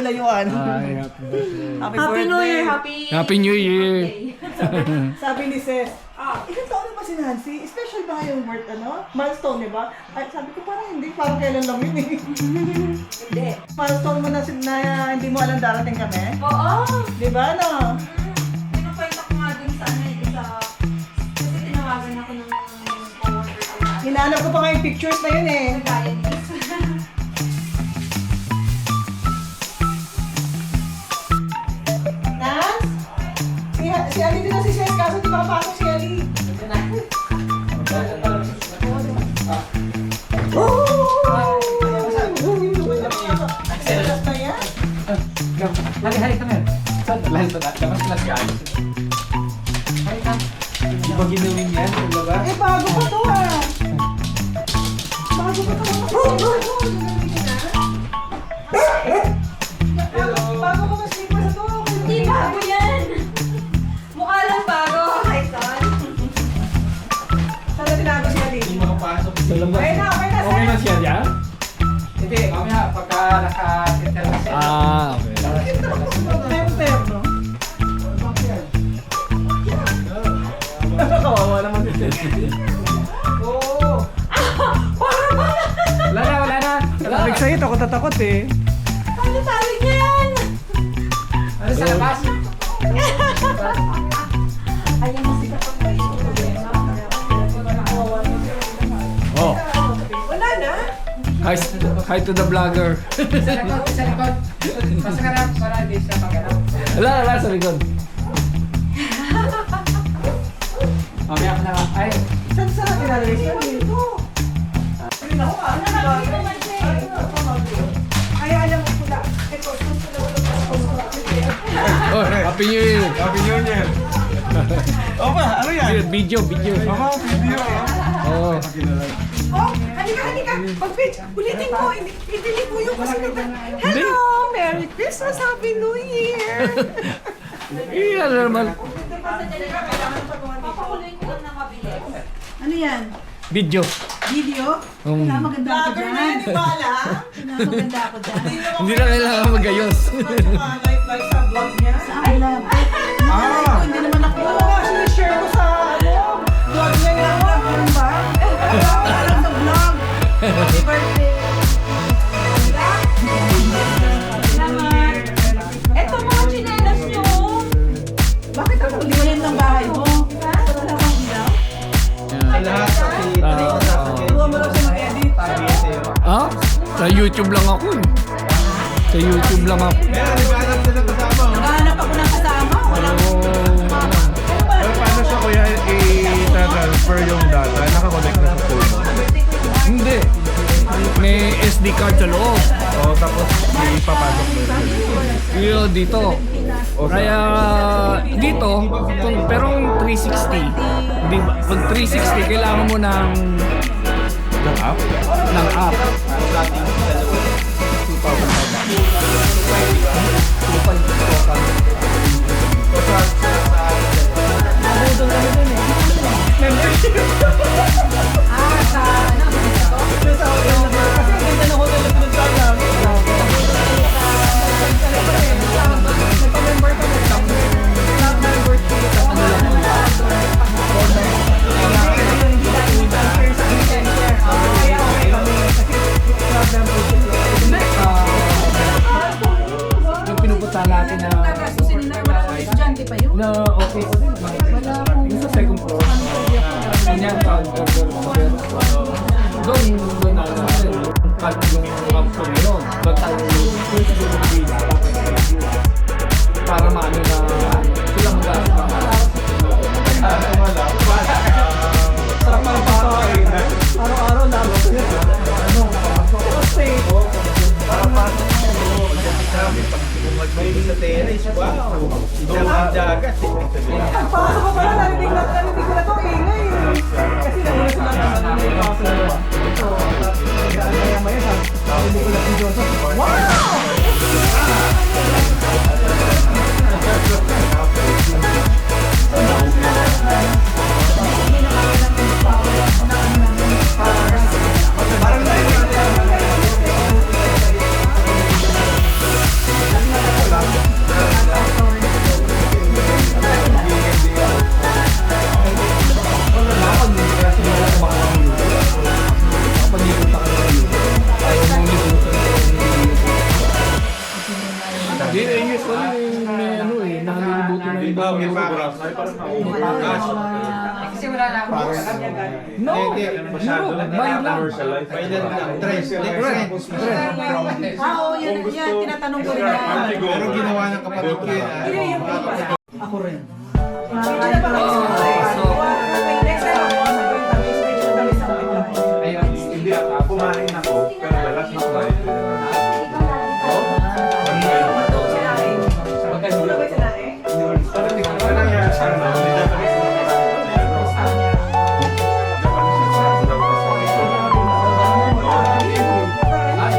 kalayuan. Ay, Happy New Year, Happy New Year! Sabi ni Ses, ilan taon na ba si Nancy? Special ba yung birth, milestone, di ba? Ay, sabi ko parang hindi, parang kailan lang yun eh. Hindi. Milestone mo na, hindi mo alam darating kami? Oo. Di ba, no? Pinukwenta ko nga dun sa isa. Kasi tinawagan ako ng coworker ko na. Hinanap ko pa nga yung pictures na yun eh. Guyanese. Nans? Si Ali din na si Ses, kaso di makapasok si Ali. Hai, come here. Lahat na, dapat class ka. Hai ka. Hindi ba ginawin yan? Diba? Eh, bago pa to ah. Bago pa to. Bago pa mas-slippers na to. Hindi bago yan. Mukha lang bago. Hi, son. Sana tinago si Ali. Hindi makapasok. Okay na. Okay na siya dyan? Hindi, mamaya pagka naka-enter na siya. Okay. Temper, no? Kawawa naman si Ses. Oo. Wala na. Sabi sa'yo, takot eh. Ano sabi niyan? Ano sa labas? Ayan na sila pag may problema. Oh. Wala na. Hi to the vlogger. Sa likod. Pasok ka na para di siya pagkano. Wala sa likod. Mamaya ko na. Ay. Saan sa nilalagay siya? Dito. Ayun ako ah. Ay, alam mo pula. Ito, Oh, Happy New Year. Happy New Year! Opa, ano yan? Video. Mama, video Oh. Oh, halika. Pag-pitch, ulitin mo. Hindi po yung kasi hello, Merry Christmas, Happy New Year. Iyan naman. Papakuloy ko lang na mabili. Ano yan? Video. Video? Maganda ako dyan. Na yan, di ba alam? Maganda ako dyan. Hindi na kailangan magayos. Like sa vlog niya. I love it. Hindi naman ako. Oo nga, sinishare ko sa vlog niya yung vlog ba? Alam sa vlog. Happy birthday. Salamat. Eto mga chinelas nyo. Bakit ako liwayan ng bahay mo? Wala kang ilaw? Lahat kasi Huwag mo lang siya mag-edit. Ah? Sa YouTube lang ako eh. Sa YouTube lang ako. Meron, nagkahanap sila kasama. Naghahanap ako ng kasama. Walang Pero paano siya kuya i-transfer yung data? Nakakonect na sa phone mo. Hindi. May SD card sa loob. O, tapos ipapasok mo yun. Yun dito. Kaya dito, pero 360. Di ba? Pag 360, kailangan mo ng Ng app? yung pinupunta natin na na okay pa din. Yung sa second floor. Ganyan pa. Doon na natin. Kahit yung campo ngayon. Doon tayo para maano na sila mag-aasal. Sarap parang pakain. Araw-araw lang. May sa terrace, wow! Dapat jagat eh. Pagpasok ko pala, narinig ko na to, ingay. Kasi nauna sila na ito. Maya-maya, narinig ko na si Joseph. Wow! Actually, may ano eh, nalilibuti na iba. Kasi wala na ako. No! Masyado na Bayad lang. Oo, yan, tinatanong ko rin yan. Pero ginawa ng kapatid ko yun. Ako rin. Next time ako, tamis ang tamis. Ayun. Hindi kumain ako, pero balas na kumain. Ano ba sinabi? Parang hindi ko na nangyari sa ano. Hindi na kami sa mga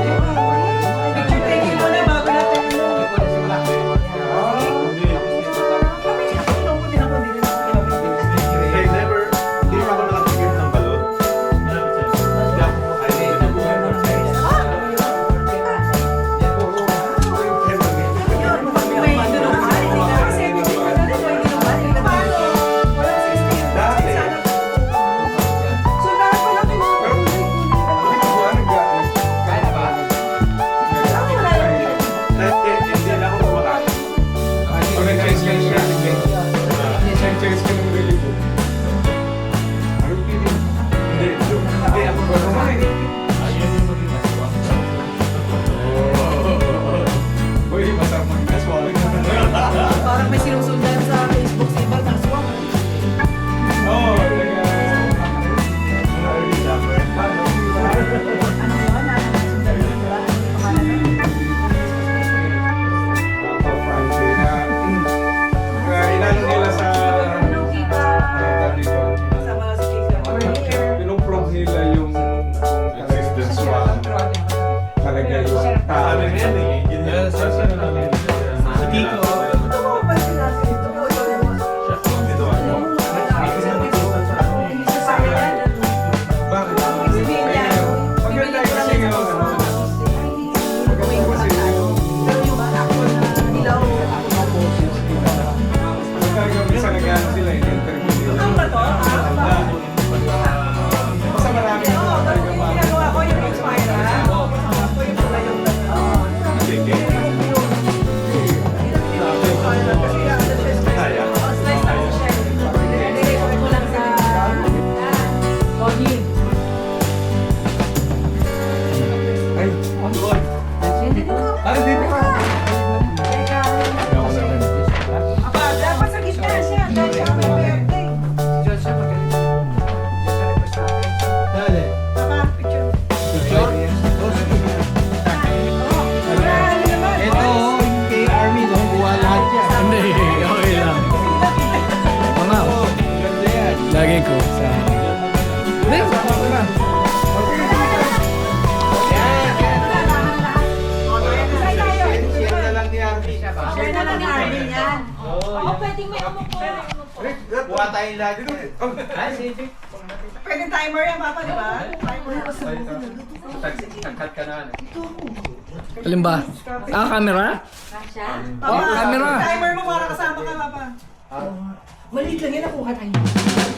Picture taking mo na bago natin. Hindi pa ako nakatigil ng balot. Hindi ako kumakain. Kaya ba? Hindi na ako kumakain. Pag nag-change ka siya, change ka ng really good. Hindi ako kumakain. Uy, masarap mag-aswang. Parang may sinusundan sa Facebook sa iba ng swak. Oo, talaga. Early summer. Ano yun? Nasusundan mo ba? Pangalan nun? Ako, Friday na. Inano nila sa... Sa mga speaker. Pinuprove nila yung existence wa talaga yung ano yan eh. Ganyan. Sa Kiko. Ito mo ba sinabi? Ito mo yun. Ito ano? Bakit? Sabihin niya, bibili ko lang Kasi ito nga, sa ano? gawin ko lang tayo. Pero yung actual na nilaw, Talaga minsan nag-ano sila eh. Interview nila. ang ba to? Basta marami na Oo, talaga mga ginagawa ko yung Inspira. Kasama ko yung pala yung sige. Kaya. Ay, doon. Ay, dito ka. Dapat sa gitna siya. Dahil siya may birthday. Diyan siya magaling. Diyan siya request sa akin. Papa, picture. Ito, kay Army, no? Buha lahat yan. Hindi, okay lang. Mga, Ganda yan. lagay ko sa... Hindi, Share na lang ni Army. Share na lang ni Arvin yan. Oo, pwedeng may amok po. Buha tayong lahat yan. Ay, sige. Pwede timer yan, Papa, di ba? Timer. Tagkat ka na. alin ba? Camera? Papa, camera. timer mo para kasama ka, Papa. Maliit lang yan, nakuha tayo.